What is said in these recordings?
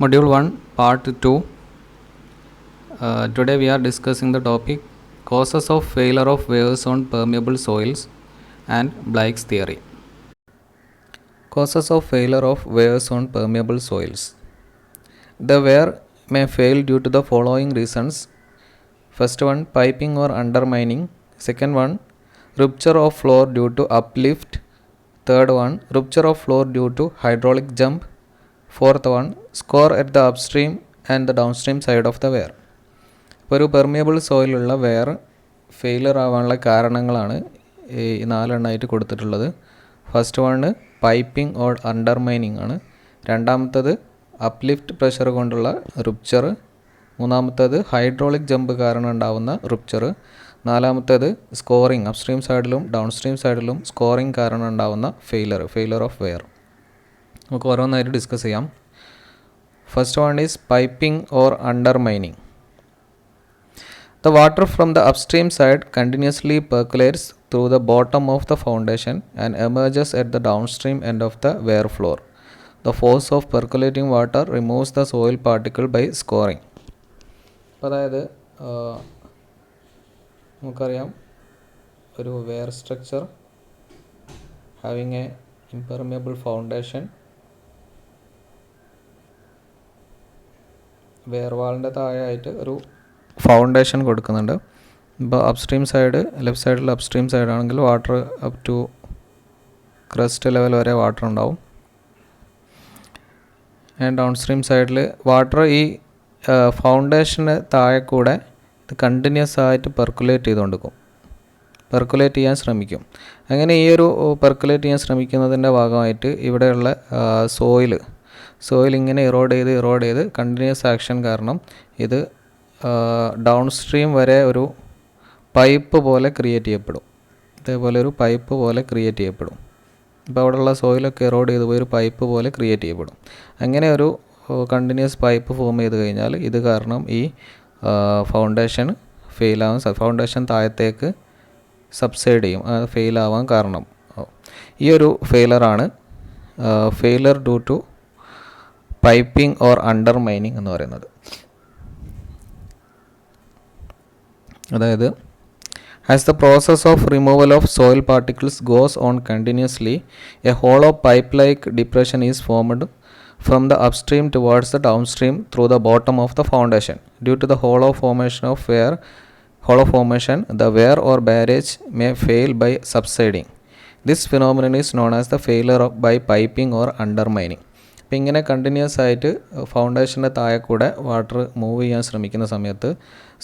Module 1, Part 2. Today we are discussing the topic Causes of failure of wears on permeable soils and Blake's theory. Causes of failure of wears on permeable soils. The wear may fail due to the following reasons. First one, piping or undermining. Second one, rupture of floor due to uplift. Third one, rupture of floor due to hydraulic jump. Fourth one, score at the upstream and the downstream side of the wear. ഇപ്പോൾ ഒരു permeable സോയിലുള്ള wear failure ആവാനുള്ള കാരണങ്ങളാണ് ഈ 4 എണ്ണമായിട്ട് കൊടുത്തിട്ടുള്ളത്. First one piping or undermining ആണ്. രണ്ടാമത്തത് uplift pressure കൊണ്ടുള്ള റുപ്ചർ. മൂന്നാമത്തത് ഹൈഡ്രോളിക് ജമ്പ് കാരണം ഉണ്ടാവുന്ന റുപ്ചർ. നാലാമത്തേത് സ്കോറിങ്, അപ്സ്ട്രീം സൈഡിലും ഡൗൺസ്ട്രീം സൈഡിലും സ്കോറിങ് കാരണം ഉണ്ടാവുന്ന ഫെയിലർ ഓഫ് വെയർ. നമുക്ക് ഓരോന്നായിട്ട് ഡിസ്കസ് ചെയ്യാം. First one is piping or undermining. The water from the upstream side continuously percolates through the bottom of the foundation and emerges at the downstream end of the wear floor. The force of percolating water removes the soil particle by scoring. അതായത് നമുക്കറിയാം ഒരു weir structure having a impermeable foundation, weir വാളിൻ്റെ താഴെയായിട്ട് ഒരു foundation കൊടുക്കുന്നുണ്ട്. ഇപ്പോൾ upstream side, left സൈഡിൽ upstream side ആണെങ്കിൽ water up to crest level വരെ വാട്ടർ ഉണ്ടാവും. ആൻഡ് ഡൗൺ സ്ട്രീം സൈഡിൽ വാട്ടർ ഈ ഫൗണ്ടേഷന് താഴെ കൂടെ ഇത് കണ്ടിന്യൂസ് ആയിട്ട് പെർക്കുലേറ്റ് ചെയ്തുകൊണ്ടിരിക്കും, പെർക്കുലേറ്റ് ചെയ്യാൻ ശ്രമിക്കും. അങ്ങനെ ഈ ഒരു പെർക്കുലേറ്റ് ചെയ്യാൻ ശ്രമിക്കുന്നതിൻ്റെ ഭാഗമായിട്ട് ഇവിടെയുള്ള സോയിൽ ഇങ്ങനെ ഇറോഡ് ചെയ്ത് കണ്ടിന്യൂസ് ആക്ഷൻ കാരണം ഇത് ഡൗൺ സ്ട്രീം വരെ ഒരു പൈപ്പ് പോലെ ക്രിയേറ്റ് ചെയ്യപ്പെടും. ഇതേപോലെ ഒരു പൈപ്പ് പോലെ ക്രിയേറ്റ് ചെയ്യപ്പെടും. ഇപ്പോൾ അവിടെയുള്ള സോയിലൊക്കെ ഇറോഡ് ചെയ്ത് പോയി ഒരു പൈപ്പ് പോലെ ക്രിയേറ്റ് ചെയ്യപ്പെടും. അങ്ങനെ ഒരു കണ്ടിന്യൂസ് പൈപ്പ് ഫോം ചെയ്ത് കഴിഞ്ഞാൽ ഇത് കാരണം ഈ ഫൗണ്ടേഷൻ ഫൗണ്ടേഷൻ താഴത്തേക്ക് സബ്സൈഡ് ചെയ്യും, ഫെയിലാവാൻ കാരണം. ഈ ഒരു ഫെയിലറാണ് failure due to piping or undermining എന്ന് പറയുന്നത്. അതായത് as the process of removal of soil particles goes on continuously, a hollow pipe-like depression is formed from the upstream towards the downstream through the bottom of the foundation. Due to the hollow formation, the wear or barrage may fail by subsiding. This phenomenon is known as the failure by piping or undermining. അപ്പം ഇങ്ങനെ continuous ആയിട്ട് ഫൗണ്ടേഷൻ്റെ താഴെ കൂടെ water move ചെയ്യാൻ ശ്രമിക്കുന്ന സമയത്ത്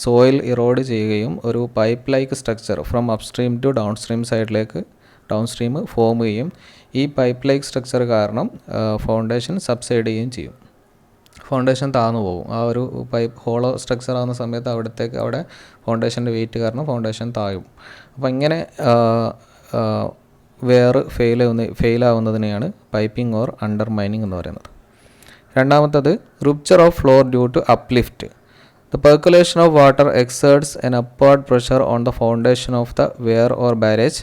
soil erode ചെയ്യുകയും ഒരു pipe like structure from upstream to downstream സൈഡിലേക്ക് ഡൗൺസ്ട്രീം ഫോം ചെയ്യുകയും ഈ പൈപ്പ് ലൈക്ക് സ്ട്രക്ചർ കാരണം ഫൗണ്ടേഷൻ സബ്സൈഡ് ചെയ്യുകയും ചെയ്യും. ഫൗണ്ടേഷൻ താഴ്ന്നു പോകും. ആ ഒരു പൈപ്പ് ഹോളോ സ്ട്രക്ചർ ആകുന്ന സമയത്ത് അവിടെ ഫൗണ്ടേഷൻ്റെ വെയിറ്റ് കാരണം ഫൗണ്ടേഷൻ താഴും. അപ്പോൾ ഇങ്ങനെ വെയർ ഫെയിലാവുന്നതിനെയാണ് പൈപ്പിംഗ് ഓർ അണ്ടർമൈനിങ് എന്ന് പറയുന്നത്. രണ്ടാമത്തത് rupture of floor due to uplift. The percolation of water exerts an upward pressure on the foundation of the weir or barrage.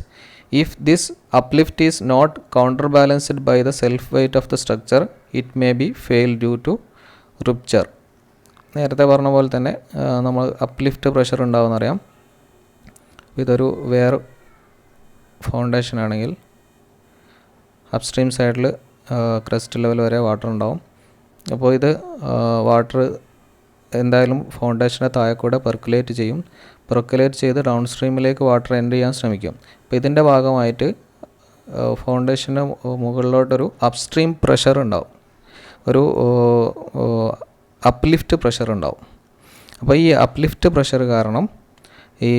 If this uplift is not counterbalanced by the self weight of the structure, it may be fail due to rupture. നേരത്തെ പറഞ്ഞ പോലെ തന്നെ നമ്മൾ uplift pressure ഉണ്ടാവുമെന്നറിയാം. ഇതൊരു weir foundation ആണെങ്കിൽ upstream സൈഡിൽ crest level വരെ വാട്ടർ ഉണ്ടാവും. അപ്പോൾ ഇത് വാട്ടർ എന്തായാലും ഫൗണ്ടേഷൻ്റെ താഴെ കൂടെ പെർക്കുലേറ്റ് ചെയ്ത് ഡൗൺ സ്ട്രീമിലേക്ക് വാട്ടർ എൻ്റർ ചെയ്യാൻ ശ്രമിക്കും. അപ്പോൾ ഇതിൻ്റെ ഭാഗമായിട്ട് ഫൗണ്ടേഷൻ്റെ മുകളിലോട്ടൊരു അപ്സ്ട്രീം പ്രഷർ ഉണ്ടാവും, ഒരു അപ്ലിഫ്റ്റ് പ്രഷർ ഉണ്ടാവും. അപ്പോൾ ഈ അപ്ലിഫ്റ്റ് പ്രഷർ കാരണം ഈ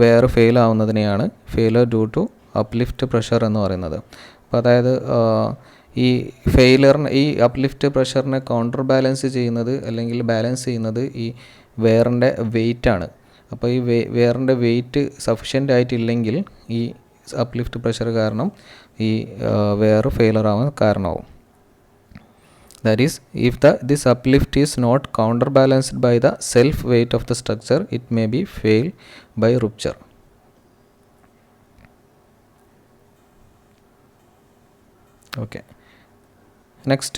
വെയർ ഫെയിൽ ആവുന്നതിനെയാണ് failure due to uplift pressure എന്ന് പറയുന്നത്. അപ്പോൾ അതായത് ഈ അപ്ലിഫ്റ്റ് പ്രഷറിനെ കൗണ്ടർ ബാലൻസ് ചെയ്യുന്നത് അല്ലെങ്കിൽ ബാലൻസ് ചെയ്യുന്നത് ഈ വെയറിൻ്റെ വെയിറ്റാണ്. അപ്പോൾ ഈ വെയറിൻ്റെ വെയിറ്റ് സഫിഷ്യൻ്റ് ആയിട്ടില്ലെങ്കിൽ ഈ അപ്ലിഫ്റ്റ് പ്രഷർ കാരണം ഈ വെയർ ഫെയിലർ ആവാൻ കാരണമാവും. That is, if this uplift is not counterbalanced by the self weight of the structure, it may be fail by rupture. Okay. Next,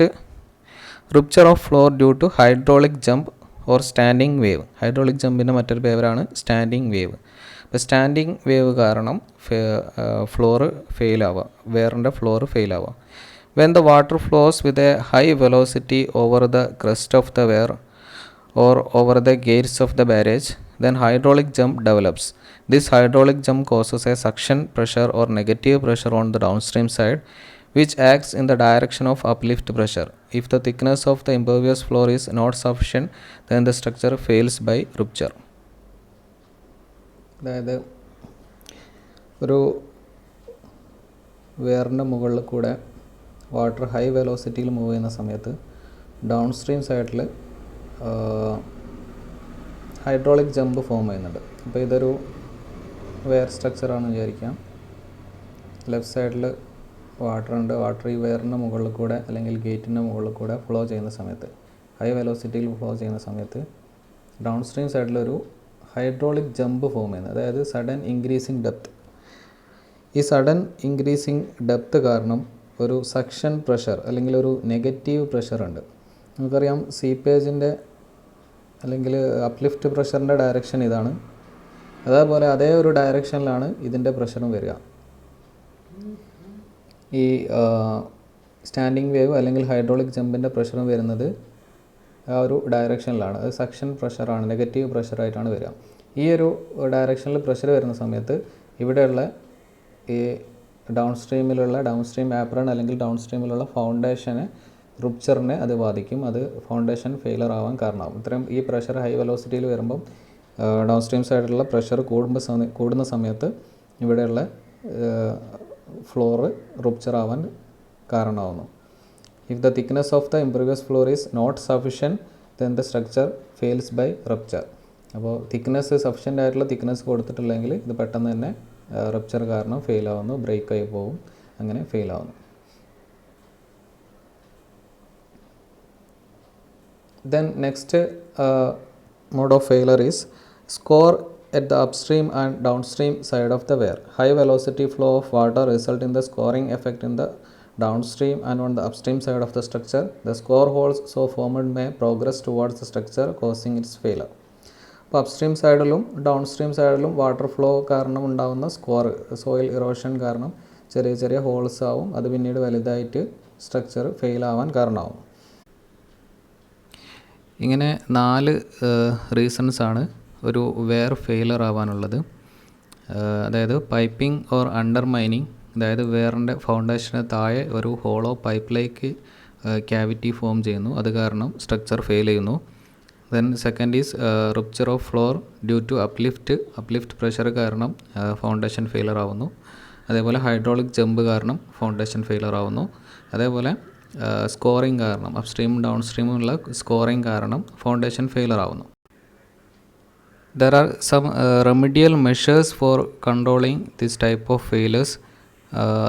rupture of floor due to hydraulic jump or standing wave. Hydraulic ജമ്പിൻ്റെ മറ്റൊരു പേരാണ് standing wave. അപ്പോൾ standing wave കാരണം floor fail ആവുക, വെയറിൻ്റെ floor fail ആവുക. When the water flows with a high velocity over the crest of the weir or over the gates of the barrage, then hydraulic jump develops. This hydraulic jump causes a suction pressure or negative pressure on the downstream side, which acts in the direction of uplift pressure. If the thickness of the impervious floor is not sufficient, then the structure fails by rupture. അതായത് ഒരു വെയറിൻ്റെ മുകളിൽ കൂടെ water high വെലോസിറ്റിയിൽ move ചെയ്യുന്ന സമയത്ത് downstream സൈഡിൽ hydraulic jump form ചെയ്യുന്നുണ്ട്. അപ്പോൾ ഇതൊരു വെയർ സ്ട്രക്ചറാണെന്ന് വിചാരിക്കാം. ലെഫ്റ്റ് സൈഡിൽ വാട്ടർ ഉണ്ട്. വാട്ടർ ഈ വെയറിൻ്റെ മുകളിൽ കൂടെ അല്ലെങ്കിൽ ഗേറ്റിൻ്റെ മുകളിൽ കൂടെ ഫ്ലോ ചെയ്യുന്ന സമയത്ത്, ഹൈ വെലോസിറ്റിയിൽ ഫ്ലോ ചെയ്യുന്ന സമയത്ത് ഡൗൺ സ്ട്രീം സൈഡിലൊരു ഹൈഡ്രോളിക് ജമ്പ് ഫോം ചെയ്യുന്നത്, അതായത് സഡൻ ഇൻക്രീസിങ് ഡെപ്ത്. ഈ സഡൻ ഇൻക്രീസിങ് ഡെപ്ത് കാരണം ഒരു സക്ഷൻ പ്രഷർ അല്ലെങ്കിൽ ഒരു നെഗറ്റീവ് പ്രഷർ ഉണ്ട്. നമുക്കറിയാം സീപ്പേജിൻ്റെ അല്ലെങ്കിൽ അപ്ലിഫ്റ്റ് പ്രഷറിൻ്റെ ഡയറക്ഷൻ ഇതാണ്. അതേപോലെ അതേ ഒരു ഡയറക്ഷനിലാണ് ഇതിൻ്റെ പ്രഷറും വരിക. ഈ സ്റ്റാൻഡിങ് വേവ് അല്ലെങ്കിൽ ഹൈഡ്രോളിക് ജമ്പിൻ്റെ പ്രഷറും വരുന്നത് ആ ഒരു ഡയറക്ഷനിലാണ്. അത് സക്ഷൻ പ്രഷറാണ്, നെഗറ്റീവ് പ്രഷറായിട്ടാണ് വരിക. ഈ ഒരു ഡയറക്ഷനിൽ പ്രഷർ വരുന്ന സമയത്ത് ഇവിടെയുള്ള ഈ ഡൗൺ സ്ട്രീം ആപ്രൺ അല്ലെങ്കിൽ ഡൗൺ സ്ട്രീമിലുള്ള ഫൗണ്ടേഷനെ, റുപ്ചറിനെ അത് ബാധിക്കും. അത് ഫൗണ്ടേഷൻ ഫെയിലർ ആവാൻ കാരണമാകും. ഇത്രയും ഈ പ്രഷർ ഹൈ വെലോസിറ്റിയിൽ വരുമ്പം ഡൗൺ സ്ട്രീം സൈഡിലുള്ള പ്രഷർ കൂടുന്ന സമയത്ത് ഇവിടെയുള്ള ഫ്ലോറ് റുപ്ചർ ആവാൻ കാരണമാകുന്നു. If the thickness of the impervious floor is not sufficient, then the structure fails by rupture. അപ്പോൾ തിക്നെസ് സഫിഷ്യൻ്റ് ആയിട്ടുള്ള തിക്നെസ് കൊടുത്തിട്ടില്ലെങ്കിൽ ഇത് പെട്ടെന്ന് തന്നെ റപ്ചർ കാരണം ഫെയിൽ ആവുന്നു, ബ്രേക്ക് ആയി പോകും, അങ്ങനെ ഫെയിൽ ആവുന്നു. Then next mode of failure is score at the upstream and downstream side of the weir. High velocity flow of water result in the scoring effect in the downstream and on the upstream side of the structure. The score holes so formed may progress towards the structure causing its failure. അപ്പോൾ upstream സൈഡിലും downstream സൈഡിലും water flow കാരണം ഉണ്ടാകുന്ന soil erosion കാരണം ചെറിയ ചെറിയ holes ആവും. അത് പിന്നീട് വലുതായിട്ട് സ്ട്രക്ചർ ഫെയിൽ ആവാൻ കാരണമാവും. ഇങ്ങനെ 4 റീസൺസാണ് ഒരു വെയർ ഫെയിലർ ആവാനുള്ളത്. അതായത് പൈപ്പിംഗ് ഓർ അണ്ടർ മൈനിങ്, അതായത് വെയറിൻ്റെ ഫൗണ്ടേഷന് താഴെ ഒരു ഹോളോ പൈപ്പിലേക്ക് ക്യാവിറ്റി ഫോം ചെയ്യുന്നു, അത് കാരണം സ്ട്രക്ചർ ഫെയിൽ ചെയ്യുന്നു. Then second is rupture of floor due to uplift pressure കാരണം ഫൗണ്ടേഷൻ ഫെയിലർ ആവുന്നു. അതേപോലെ ഹൈഡ്രോളിക് ജമ്പ് കാരണം ഫൗണ്ടേഷൻ ഫെയിലർ ആവുന്നു. അതേപോലെ സ്കോറിങ് കാരണം, അപ്സ്ട്രീമും ഡൗൺ സ്ട്രീമുമുള്ള സ്കോറിങ് കാരണം ഫൗണ്ടേഷൻ ഫെയിലർ ആവുന്നു. There are some remedial measures for controlling this type of failures.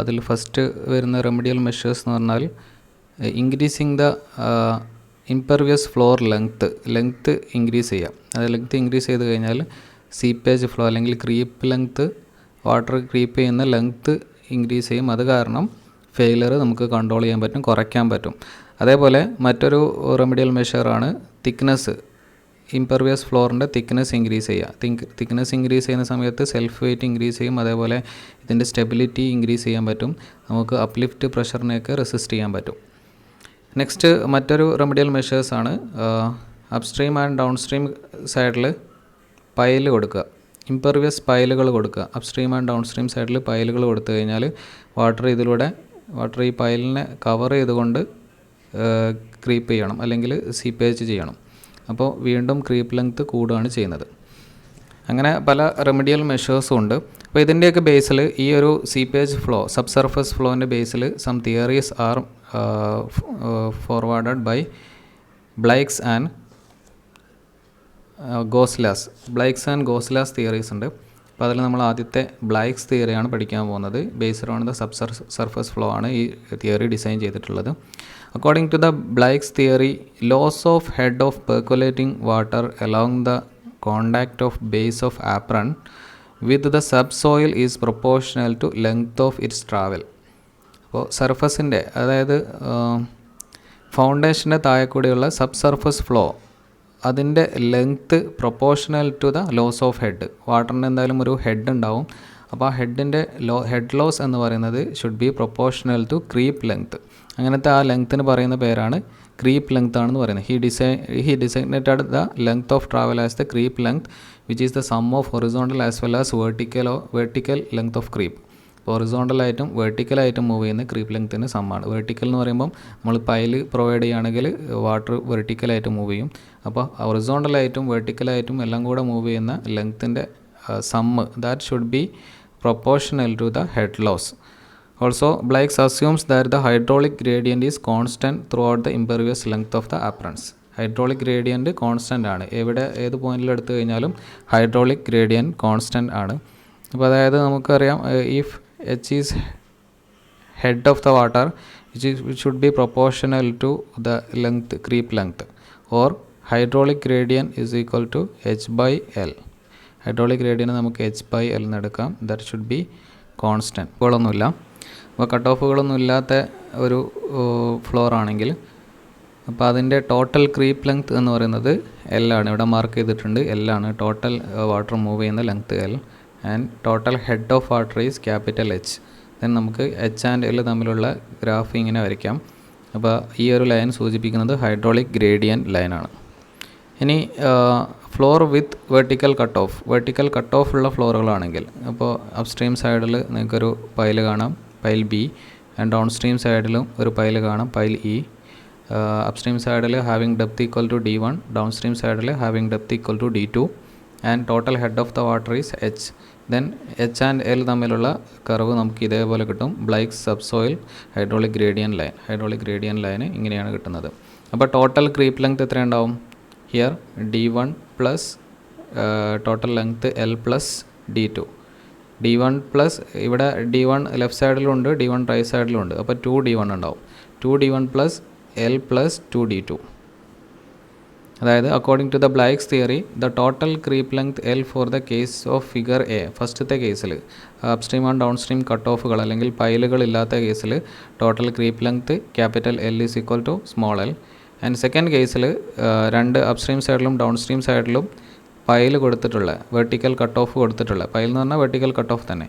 അതിൽ ഫസ്റ്റ് വരുന്ന റെമഡിയൽ മെഷേഴ്സ് എന്ന് പറഞ്ഞാൽ increasing the impervious floor length increase ചെയ്യാം. അത് ലെങ്ത്ത് ഇൻക്രീസ് ചെയ്ത് കഴിഞ്ഞാൽ സീപ്പേജ് ഫ്ലോ അല്ലെങ്കിൽ ക്രീപ്പ് ലെങ്ത്ത്, വാട്ടർ ക്രീപ്പ് ചെയ്യുന്ന ലെങ്ത്ത് ഇൻക്രീസ് ചെയ്യും. അത് കാരണം ഫെയിലർ നമുക്ക് കൺട്രോൾ ചെയ്യാൻ പറ്റും, കുറയ്ക്കാൻ പറ്റും. അതേപോലെ മറ്റൊരു remedial മെഷറാണ് thickness, impervious ഫ്ലോറിൻ്റെ thickness increase ചെയ്യുക. തിക്നെസ് ഇൻക്രീസ് ചെയ്യുന്ന സമയത്ത് സെൽഫ് വെയിറ്റ് ഇൻക്രീസ് ചെയ്യും. അതേപോലെ ഇതിൻ്റെ സ്റ്റെബിലിറ്റി ഇൻക്രീസ് ചെയ്യാൻ പറ്റും. നമുക്ക് അപ്ലിഫ്റ്റ് പ്രഷറിനെയൊക്കെ റെസിസ്റ്റ് ചെയ്യാൻ പറ്റും. നെക്സ്റ്റ് മറ്റൊരു റെമഡിയൽ മെഷേഴ്സാണ് അപ്സ്ട്രീം ആൻഡ് ഡൗൺ സ്ട്രീം സൈഡിൽ പൈല് കൊടുക്കുക, ഇംപെർവിയസ് പൈലുകൾ കൊടുക്കുക. അപ്സ്ട്രീം ആൻഡ് ഡൗൺ സ്ട്രീം സൈഡിൽ പൈലുകൾ കൊടുത്തു കഴിഞ്ഞാൽ വാട്ടർ ഈ പൈലിനെ കവർ ചെയ്തുകൊണ്ട് ക്രീപ്പ് ചെയ്യണം അല്ലെങ്കിൽ സീപ്പേജ് ചെയ്യണം. അപ്പോൾ വീണ്ടും ക്രീപ്പ് ലെങ്ത്ത് കൂടുകയാണ് ചെയ്യുന്നത്. അങ്ങനെ പല റെമഡിയൽ മെഷേഴ്സും ഉണ്ട്. അപ്പോൾ ഇതിൻ്റെയൊക്കെ ബേസിൽ ഈ ഒരു സീപ്പേജ് ഫ്ലോ, സബ് സർഫസ് ഫ്ലോൻ്റെ ബേസിൽ some theories are forwarded by Bligh's and Khosla's theories ഉണ്ട്. അപ്പോൾ അതിൽ നമ്മൾ ആദ്യത്തെ ബ്ലൈക്സ് തിയറിയാണ് പഠിക്കാൻ പോകുന്നത്. Based on the subsurface flow ആണ് ഈ തിയറി ഡിസൈൻ ചെയ്തിട്ടുള്ളത്. According to the Bligh's theory, loss of head of percolating water along the contact of base of apron with the subsoil is proportional to length of its travel. അപ്പോൾ സർഫസിൻ്റെ, അതായത് ഫൗണ്ടേഷൻ്റെ താഴെ കൂടെയുള്ള subsurface flow അതിൻ്റെ length proportional to the loss of head. വാട്ടറിന് എന്തായാലും ഒരു head ഉണ്ടാവും. അപ്പോൾ ആ ഹെഡിൻ്റെ ഹെഡ് ലോസ് എന്ന് പറയുന്നത് should be proportional to creep length. അങ്ങനത്തെ ആ ലെങ്ത്തിന് പറയുന്ന പേരാണ് ക്രീപ്പ് ലെങ്ത് ആണെന്ന് പറയുന്നത്. He designated the length of travel as the creep length which is the sum of horizontal as well as vertical length of creep. ഹൊറിസോണ്ടലായിട്ടും വെർട്ടിക്കലായിട്ടും move ചെയ്യുന്ന ക്രീപ്പ് ലെങ്ത്തിന് സമ്മാണ്. വെർട്ടിക്കൽ എന്ന് പറയുമ്പം നമ്മൾ പൈൽ പ്രൊവൈഡ് ചെയ്യുകയാണെങ്കിൽ വാട്ടർ വെർട്ടിക്കലായിട്ട് മൂവ് ചെയ്യും. അപ്പോൾ ഹൊറിസോണ്ടലായിട്ടും വെർട്ടിക്കലായിട്ടും എല്ലാം കൂടെ മൂവ് ചെയ്യുന്ന ലെങ്ത്തിൻ്റെ sum that should be proportional to the head loss. Also, Blix assumes that the hydraulic gradient is constant throughout the impervious length of the apparence. Hydraulic gradient constant ആണ്. ഏത് പോയിന്റിൽ എടുത്തു കഴിഞ്ഞാലും ഹൈഡ്രോളിക് ഗ്രേഡിയൻറ്റ് കോൺസ്റ്റൻ്റ് ആണ്. അപ്പോൾ അതായത് നമുക്കറിയാം if H is head of the water which should be proportional to the length creep length or hydraulic gradient is equal to H by L. Hydraulic gradient നമുക്ക് എച്ച് ബൈ എൽ എന്ന് എടുക്കാം. That should be constant. ഇപ്പോഴൊന്നുമില്ല. അപ്പോൾ cut ഓഫുകളൊന്നും ഇല്ലാത്ത ഒരു floor ആണെങ്കിൽ അപ്പോൾ അതിൻ്റെ ടോട്ടൽ ക്രീപ്പ് ലെങ്ത് എന്ന് പറയുന്നത് എൽ ആണ്. ഇവിടെ മാർക്ക് ചെയ്തിട്ടുണ്ട്, എൽ ആണ് ടോട്ടൽ വാട്ടർ മൂവ് ചെയ്യുന്ന length L. And total head of water is capital H. Then നമുക്ക് എച്ച് ആൻഡ് എൽ തമ്മിലുള്ള ഗ്രാഫ് ഇങ്ങനെ വരയ്ക്കാം. അപ്പോൾ ഈ ഒരു ലൈൻ സൂചിപ്പിക്കുന്നത് ഹൈഡ്രോളിക് ഗ്രേഡിയൻറ്റ് ലൈനാണ്. ഇനി floor with vertical cut off ഉള്ള ഫ്ലോറുകളാണെങ്കിൽ അപ്പോൾ അപ്സ്ട്രീം സൈഡിൽ നിങ്ങൾക്കൊരു പൈൽ കാണാം, pile B. And downstream സൈഡിലും ഒരു പൈൽ കാണാം, പൈൽ ഇ. അപ്സ്ട്രീം സൈഡിൽ having depth equal to D1, downstream സൈഡിൽ having depth equal to D2. And total head of the water is H. Then H and L തമ്മിലുള്ള curve നമുക്ക് ഇതേപോലെ കിട്ടും. Bligh's subsoil hydraulic gradient line ഇങ്ങനെയാണ് കിട്ടുന്നത്. അപ്പോൾ total creep length എത്രയുണ്ടാവും? Here D1 plus total length L plus D2. D1 plus ഇവിടെ D1 left സൈഡിലുണ്ട്, D1 right സൈഡിലുണ്ട്. അപ്പോൾ 2D1 ഉണ്ടാവും. 2D1 plus L plus 2D2. അതായത് according to the Bligh's theory the total creep length L for the case of figure A, ഫസ്റ്റത്തെ കേസിൽ upstream and downstream cut ഓഫുകൾ അല്ലെങ്കിൽ പൈലുകൾ ഇല്ലാത്ത കേസിൽ total creep length capital L is equal to small L. And second കേസിൽ രണ്ട് upstream സൈഡിലും ഡൗൺ സ്ട്രീം സൈഡിലും പൈൽ കൊടുത്തിട്ടുള്ള വെർട്ടിക്കൽ കട്ട് ഓഫ് കൊടുത്തിട്ടുള്ള, പൈൽ എന്ന് പറഞ്ഞാൽ വെർട്ടിക്കൽ കട്ട് ഓഫ് തന്നെ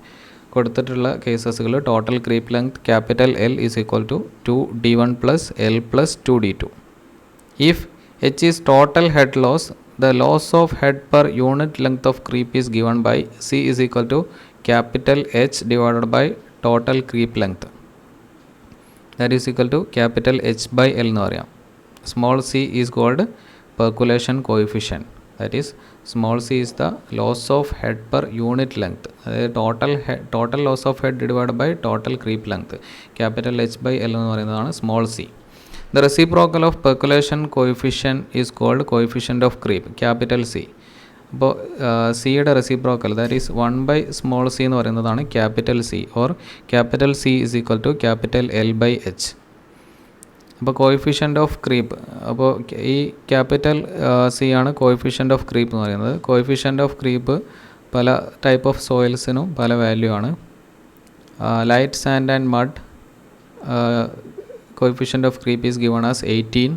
കൊടുത്തിട്ടുള്ള കേസസുകൾ total creep length capital L is equal to 2D1 plus L plus 2D2. If H is total head loss, the loss of head per unit length of creep is given by C is equal to capital H divided by total creep length. That is equal to capital H by L എന്ന് പറയാം. Small c is called percolation coefficient. That is small c is the loss of head per unit length. Total loss of head divided by total creep length. Capital H by L എന്ന് പറയുന്നതാണ് small c. The reciprocal of percolation coefficient is called coefficient of creep, capital C. അപ്പോൾ സിയുടെ reciprocal that is 1 by small C എന്ന് പറയുന്നതാണ് capital C, or capital C is equal to capital L by H. അപ്പോൾ coefficient of creep, അപ്പോൾ ഈ capital C ആണ് coefficient of creep എന്ന് പറയുന്നത്. കോയിഫിഷ്യൻ്റ് ഓഫ് ക്രീപ്പ് പല ടൈപ്പ് ഓഫ് സോയിൽസിനും പല വാല്യൂ ആണ്. Light sand and mud coefficient of creep is given as 18,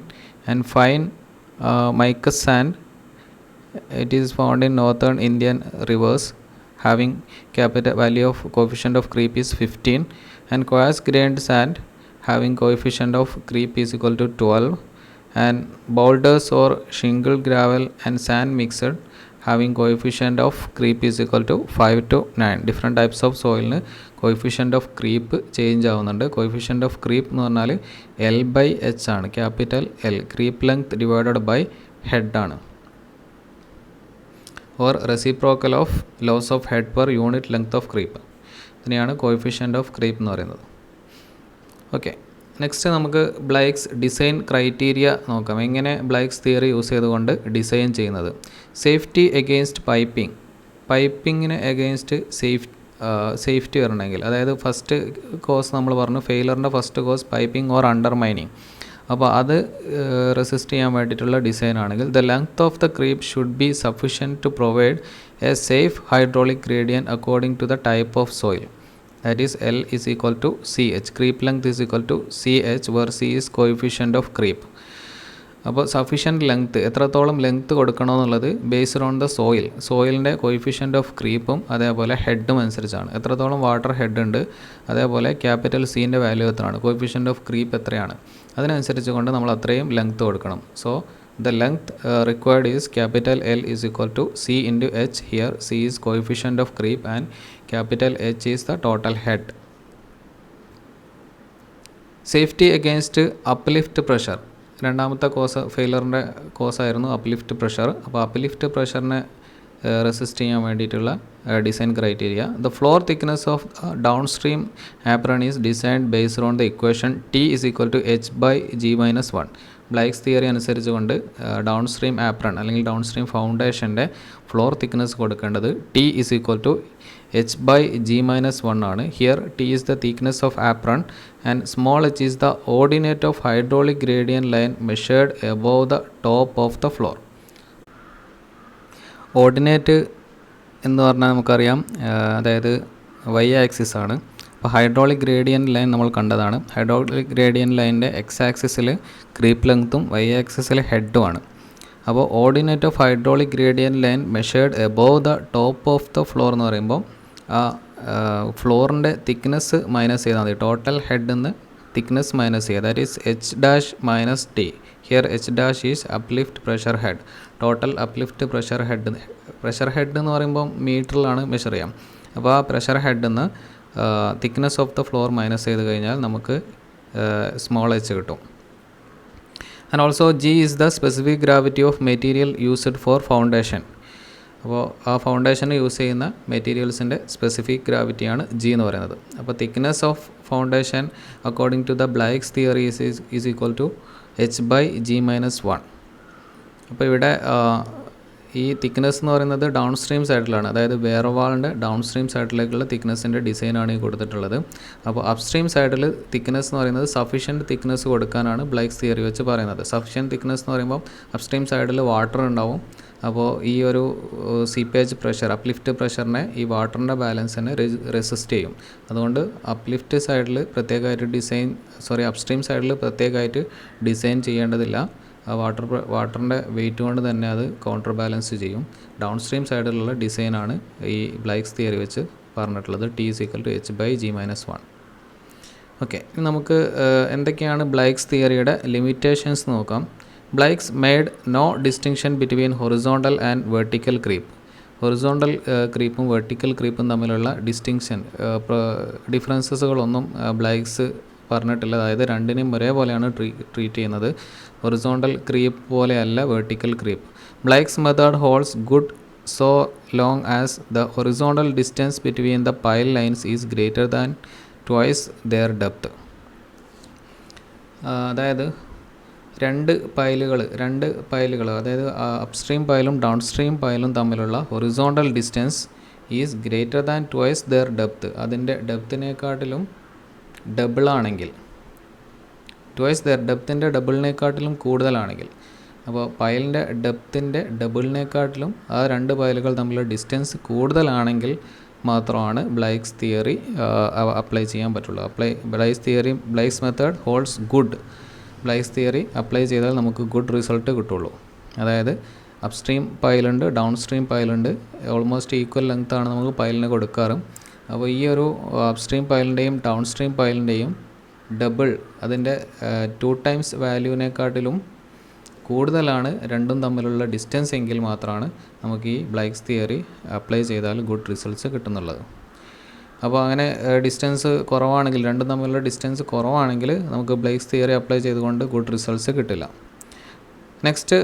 and fine mica sand, it is found in northern Indian rivers, having capital value of coefficient of creep is 15, and coarse grained sand having coefficient of creep is equal to 12, and boulders or shingle, gravel and sand mixed having coefficient of creep is equal to 5 to 9. different types of soil coefficient of creep change ആവുന്നുണ്ട്. coefficient of creep എന്ന് പറഞ്ഞാൽ L by H ആണ്, capital L. creep length divided by head ആണ്, or reciprocal of loss of head per unit length of creep. ഇതിനെയാണ് coefficient of creep എന്ന് പറയുന്നത്. Okay, next നമുക്ക് ബ്ലൈക്സ് design criteria നോക്കാം. എങ്ങനെ ബ്ലൈക്സ് തിയറി യൂസ് ചെയ്തുകൊണ്ട് design ചെയ്യുന്നത്. സേഫ്റ്റി എഗെയിൻസ്റ്റ് പൈപ്പിങ്ങിന് എഗെയിൻസ്റ്റ് സേഫ്റ്റി വരണമെങ്കിൽ, അതായത് ഫസ്റ്റ് കോസ് നമ്മൾ പറഞ്ഞു ഫെയിലറിൻ്റെ first cause piping or undermining. അപ്പോൾ അത് റെസിസ്റ്റ് ചെയ്യാൻ വേണ്ടിയിട്ടുള്ള ഡിസൈൻ ആണെങ്കിൽ the length of the creep should be sufficient to provide a safe hydraulic gradient according to the type of soil. that is L is equal to CH. Creep length is equal to CH, where C is coefficient of creep. അപ്പോൾ sufficient length, എത്രത്തോളം length കൊടുക്കണമെന്നുള്ളത് based on the സോയിലിൻ്റെ coefficient of ക്രീപ്പും അതേപോലെ ഹെഡും അനുസരിച്ചാണ്. എത്രത്തോളം water head ഉണ്ട്, അതേപോലെ ക്യാപിറ്റൽ സീൻ്റെ വാല്യൂ എത്രയാണ്, കോയിഫിഷ്യൻ്റ് ഓഫ് ക്രീപ്പ് എത്രയാണ്, അതിനനുസരിച്ച് കൊണ്ട് നമ്മൾ അത്രയും ലെങ്ത്ത് കൊടുക്കണം. So the length required is capital L is equal to C into H. Here C is coefficient of creep and capital H is the total head. Safety against uplift pressure. രണ്ടാമത്തെ ഫെയിലറിൻ്റെ കോസായിരുന്നു uplift pressure. അപ്പോൾ അപ്ലിഫ്റ്റ് പ്രഷറിനെ resist ചെയ്യാൻ വേണ്ടിയിട്ടുള്ള design criteria. The floor thickness of downstream apron is designed based on the equation T is equal to H/G-1. Bligh's theory അനുസരിച്ച് കൊണ്ട് ഡൗൺ സ്ട്രീം ആപ്രൺ അല്ലെങ്കിൽ ഡൗൺ സ്ട്രീം ഫൗണ്ടേഷൻ്റെ ഫ്ലോർ തിക്നെസ് കൊടുക്കേണ്ടത് T is equal to H/G-1 ആണ്. Here T is the thickness of apron and small h is the ordinate of hydraulic gradient line measured above the top of the floor. Ordinate എന്ന് പറഞ്ഞാൽ നമുക്കറിയാം, അതായത് Y axis ആണ്. അപ്പോൾ hydraulic gradient line നമ്മൾ കണ്ടതാണ്. Hydraulic gradient ലൈനിൻ്റെ X ആക്സിസിൽ ക്രീപ്പ് ലെങ്ത്തും വൈ ആക്സിസിൽ ഹെഡുമാണ്. അപ്പോൾ ordinate of hydraulic gradient line measured above the top of the floor എന്ന് പറയുമ്പോൾ ആ ഫ്ലോറിൻ്റെ തിക്നെസ് മൈനസ് ചെയ്താൽ മതി. ടോട്ടൽ ഹെഡ് നിന്ന് തിക്നെസ് മൈനസ് ചെയ്യുക, that is H' minus T. Here H' is uplift pressure head. Total uplift pressure head എന്ന് പറയുമ്പോൾ മീറ്ററിലാണ് measure ചെയ്യാം. അപ്പോൾ ആ പ്രഷർ ഹെഡ് നിന്ന് thickness of the floor minus ചെയ്ത് കഴിഞ്ഞാൽ നമുക്ക് സ്മോൾ h കിട്ടും. And also G is the specific gravity of material used for foundation. അപ്പോൾ ആ ഫൗണ്ടേഷന് യൂസ് ചെയ്യുന്ന മെറ്റീരിയൽസിൻ്റെ സ്പെസിഫിക് ഗ്രാവിറ്റിയാണ് G എന്ന് പറയുന്നത്. അപ്പോൾ thickness of foundation according to the Bligh's theory is equal to H/G-1. അപ്പോൾ ഇവിടെ ഈ തിക്നെസ് എന്ന് പറയുന്നത് ഡൗൺ സ്ട്രീം സൈഡിലാണ്, അതായത് വേറവാളിൻ്റെ ഡൗൺ സ്ട്രീം സൈഡിലേക്കുള്ള തിക്നെസ്സിൻ്റെ ഡിസൈനാണ് ഈ കൊടുത്തിട്ടുള്ളത്. അപ്പോൾ അപ്സ്ട്രീം സൈഡിൽ തിക്നെസ് എന്ന് പറയുന്നത് സഫീഷ്യൻറ്റ് തിക്നെസ് കൊടുക്കാനാണ് ബ്ലൈക്സ് തിയറി വെച്ച് പറയുന്നത്. സഫീഷ്യൻറ്റ് തിക്നെസ് എന്ന് പറയുമ്പോൾ അപ്സ്ട്രീം സൈഡിൽ വാട്ടർ ഉണ്ടാവും. അപ്പോൾ ഈ ഒരു സീപ്പേജ് പ്രഷർ, അപ്ലിഫ്റ്റ് പ്രഷറിനെ ഈ വാട്ടറിൻ്റെ ബാലൻസിനെ റെസിസ്റ്റ് ചെയ്യും. അതുകൊണ്ട് അപ്ലിഫ്റ്റ് സൈഡിൽ പ്രത്യേകമായിട്ട് അപ്സ്ട്രീം സൈഡിൽ പ്രത്യേകമായിട്ട് ഡിസൈൻ ചെയ്യേണ്ടതില്ല. വാട്ടറിൻ്റെ വെയിറ്റ് കൊണ്ട് തന്നെ അത് കൗണ്ടർ ബാലൻസ് ചെയ്യും. ഡൗൺ സ്ട്രീം സൈഡിലുള്ള ഡിസൈനാണ് ഈ ബ്ലൈക്സ് തിയറി വെച്ച് പറഞ്ഞിട്ടുള്ളത്. T is equal to H/G-1. Okay, ഇനി നമുക്ക് എന്തൊക്കെയാണ് ബ്ലൈക്സ് തിയറിയുടെ ലിമിറ്റേഷൻസ് നോക്കാം. Bligh's made no distinction between horizontal and vertical creep. Horizontal ക്രീപ്പും വെർട്ടിക്കൽ ക്രീപ്പും തമ്മിലുള്ള ഡിഫറൻസസുകളൊന്നും ബ്ലൈക്സ് പറഞ്ഞിട്ടില്ല. അതായത് രണ്ടിനെയും ഒരേപോലെയാണ് ട്രീറ്റ് ചെയ്യുന്നത്. ഹൊറിസോണ്ടൽ ക്രീപ്പ് പോലെയല്ല vertical creep. Bligh's method holds good so long as the horizontal distance between the pile lines is greater than twice their depth. അതായത് രണ്ട് പൈലുകൾ അതായത് അപ്സ്ട്രീം പൈലും ഡൗൺ സ്ട്രീം പൈലും തമ്മിലുള്ള horizontal distance is greater than twice their depth. അതിൻ്റെ ഡെപ്തിനെക്കാട്ടിലും ഡബിളാണെങ്കിൽ, twice there ഡെപ്തിൻ്റെ ഡബിളിനെക്കാട്ടിലും കൂടുതലാണെങ്കിൽ, അപ്പോൾ പൈലിൻ്റെ ഡെപ്തിൻ്റെ ഡബിളിനെക്കാട്ടിലും ആ രണ്ട് പൈലുകൾ തമ്മിലുള്ള ഡിസ്റ്റൻസ് കൂടുതലാണെങ്കിൽ മാത്രമാണ് ബ്ലൈക്സ് തിയറി അപ്ലൈ ചെയ്യാൻ പറ്റുള്ളൂ. Bligh's method holds good. Bligh's theory apply ചെയ്താൽ നമുക്ക് ഗുഡ് റിസൾട്ട് കിട്ടുള്ളൂ. അതായത് അപ്സ്ട്രീം പൈലുണ്ട്, ഡൗൺ സ്ട്രീം പൈലുണ്ട്, ഓൾമോസ്റ്റ് ഈക്വൽ ലെങ്ത്താണ് നമുക്ക് പൈലിന് കൊടുക്കാറ്. അപ്പോൾ ഈ ഒരു അപ്സ്ട്രീം പൈലിൻ്റെയും ഡൗൺ സ്ട്രീം പൈലിൻ്റെയും ഡബിൾ, അതിൻ്റെ 2 times വാല്യൂവിനെക്കാട്ടിലും കൂടുതലാണ് രണ്ടും തമ്മിലുള്ള ഡിസ്റ്റൻസ് എങ്കിൽ മാത്രമാണ് നമുക്ക് ഈ ബ്ലൈക്സ് തിയറി അപ്ലൈ ചെയ്താൽ ഗുഡ് റിസൾട്ട്സ് കിട്ടുന്നുള്ളത്. അപ്പോൾ അങ്ങനെ ഡിസ്റ്റൻസ് കുറവാണെങ്കിൽ, രണ്ടും തമ്മിലുള്ള ഡിസ്റ്റൻസ് കുറവാണെങ്കിൽ നമുക്ക് ബ്ലൈക്സ് തിയറി അപ്ലൈ ചെയ്തുകൊണ്ട് ഗുഡ് റിസൾട്ട്സ് കിട്ടില്ല. Next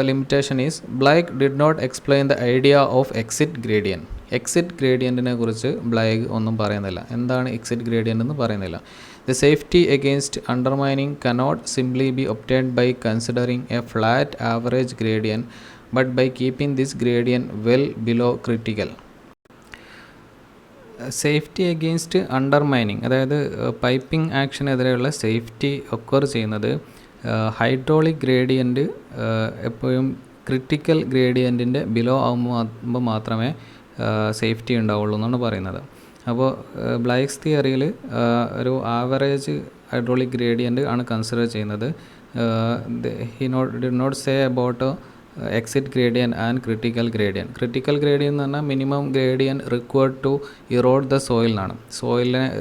limitation is Bligh did not explain the idea of exit gradient. Exit ഗ്രേഡിയൻറ്റിനെ കുറിച്ച് ബ്ലൈക്ക് ഒന്നും പറയുന്നില്ല. എന്താണ് എക്സിറ്റ് ഗ്രേഡിയൻ്റ് എന്ന് പറയുന്നില്ല. The safety against undermining cannot simply be obtained by considering a flat average gradient, but by keeping this gradient well below critical. Safety against undermining, അതായത് piping ആക്ഷനെതിരെയുള്ള safety occur ചെയ്യുന്നത് hydraulic gradient എപ്പോഴും critical ഗ്രേഡിയൻറ്റിൻ്റെ below ആകുമ്പോൾ മാത്രമേ safety ഉണ്ടാവുള്ളൂ എന്നാണ് പറയുന്നത്. അപ്പോൾ Bligh's തിയറിയിൽ ഒരു ആവറേജ് ഹൈഡ്രോളിക് ഗ്രേഡിയൻ്റ് ആണ് കൺസിഡർ ചെയ്യുന്നത്. He did not say about exit gradient and critical gradient. Critical gradient എന്ന് പറഞ്ഞാൽ minimum gradient required to erode the soil എന്നാണ്.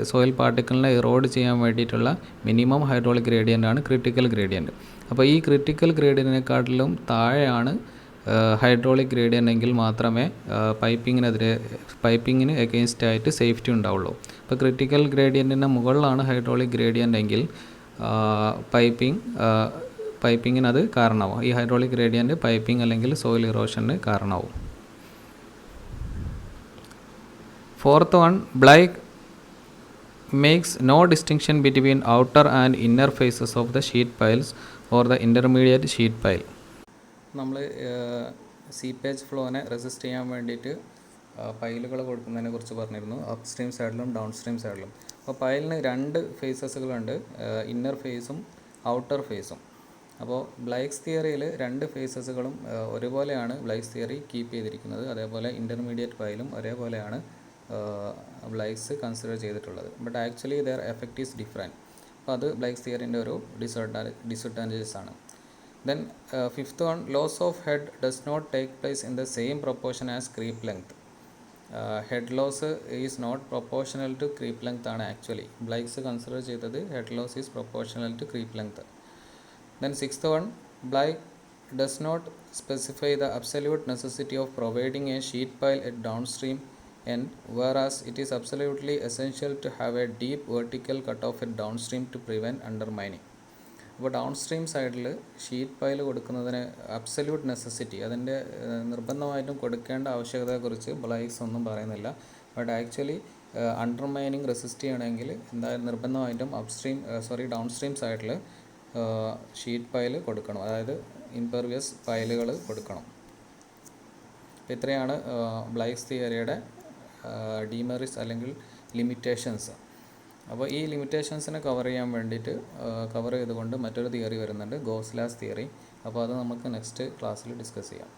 സോയിൽ പാർട്ടിക്കിളിനെ ഇറോഡ് ചെയ്യാൻ വേണ്ടിയിട്ടുള്ള മിനിമം ഹൈഡ്രോളിക് ഗ്രേഡിയൻ്റ് ആണ് ക്രിട്ടിക്കൽ ഗ്രേഡിയൻറ്റ്. അപ്പോൾ ഈ ക്രിട്ടിക്കൽ ഗ്രേഡിയൻറ്റിനെക്കാട്ടിലും താഴെയാണ് ഹൈഡ്രോളിക് ഗ്രേഡിയൻ്റ് എങ്കിൽ മാത്രമേ പൈപ്പിങ്ങിന് എഗെയിൻസ്റ്റ് ആയിട്ട് സേഫ്റ്റി ഉണ്ടാവുള്ളൂ. അപ്പോൾ ക്രിട്ടിക്കൽ ഗ്രേഡിയൻറ്റിൻ്റെ മുകളിലാണ് ഹൈഡ്രോളിക് ഗ്രേഡിയൻ്റ് എങ്കിൽ പൈപ്പിങ്ങിന് അത് കാരണമാവും. ഈ ഹൈഡ്രോളിക് ഗ്രേഡിയൻറ്റ് പൈപ്പിംഗ് അല്ലെങ്കിൽ സോയിൽ ഇറോഷന് കാരണമാവും. Fourth one, Bligh makes no distinction between outer and inner faces of the sheet piles or the intermediate sheet pile. നമ്മൾ സീപ്പേജ് ഫ്ലോനെ റെസിസ്റ്റ് ചെയ്യാൻ വേണ്ടിയിട്ട് പൈലുകൾ കൊടുക്കുന്നതിനെ കുറിച്ച് പറഞ്ഞിരുന്നു, അപ്പ് സ്ട്രീം സൈഡിലും ഡൗൺ സ്ട്രീം സൈഡിലും. അപ്പോൾ പൈലിന് രണ്ട് ഫേസസുകളുണ്ട്, ഇന്നർ ഫേസും ഔട്ടർ ഫേസും. അപ്പോൾ ബ്ലൈക്സ് തിയറിയിൽ രണ്ട് ഫേസസുകളും ഒരുപോലെയാണ് ബ്ലൈക്സ് തിയറി കീപ്പ് ചെയ്തിരിക്കുന്നത്. അതേപോലെ ഇൻ്റർമീഡിയറ്റ് പൈലും ഒരേപോലെയാണ് ബ്ലൈക്സ് കൺസിഡർ ചെയ്തിട്ടുള്ളത്. But actually their effect is different. അപ്പോൾ അത് ബ്ലൈക്സ് തിയറിൻ്റെ ഒരു ഡിസഡ്വാൻറ്റേജസ് ആണ്. Then fifth one, loss of head does not take place in the same proportion as creep length. Head loss is not proportional to creep length ആണ് actually. Bligh's consider ചെയ്തത് head loss is proportional to creep length. Then sixth one, Blake does not specify the absolute necessity of providing a sheet pile at downstream end, whereas it is absolutely essential to have a deep vertical cutoff at downstream to prevent undermining. അപ്പോൾ downstream സൈഡിൽ sheet pile കൊടുക്കുന്നതിന് absolute necessity, അതിൻ്റെ നിർബന്ധമായിട്ടും കൊടുക്കേണ്ട ആവശ്യകതയെക്കുറിച്ച് ബ്ലൈക്സ് ഒന്നും പറയുന്നില്ല. But actually undermining resist ചെയ്യണമെങ്കിൽ എന്തായാലും നിർബന്ധമായിട്ടും ഡൗൺസ്ട്രീം സൈഡിൽ ഷീറ്റ് പൈൽ കൊടുക്കണം, അതായത് ഇംപെർവിയസ് പൈലുകൾ കൊടുക്കണം. ഇത്രയാണ് ബ്ലൈക്സ് തിയറിയുടെ ഡീമെറിറ്റ്സ് അല്ലെങ്കിൽ ലിമിറ്റേഷൻസ്. അപ്പോൾ ഈ ലിമിറ്റേഷൻസിനെ കവർ ചെയ്തുകൊണ്ട് മറ്റൊരു തിയറി വരുന്നുണ്ട്, ഗോസ്ലാസ് തിയറി. അപ്പോൾ അത് നമുക്ക് നെക്സ്റ്റ് ക്ലാസ്സിൽ ഡിസ്കസ് ചെയ്യാം.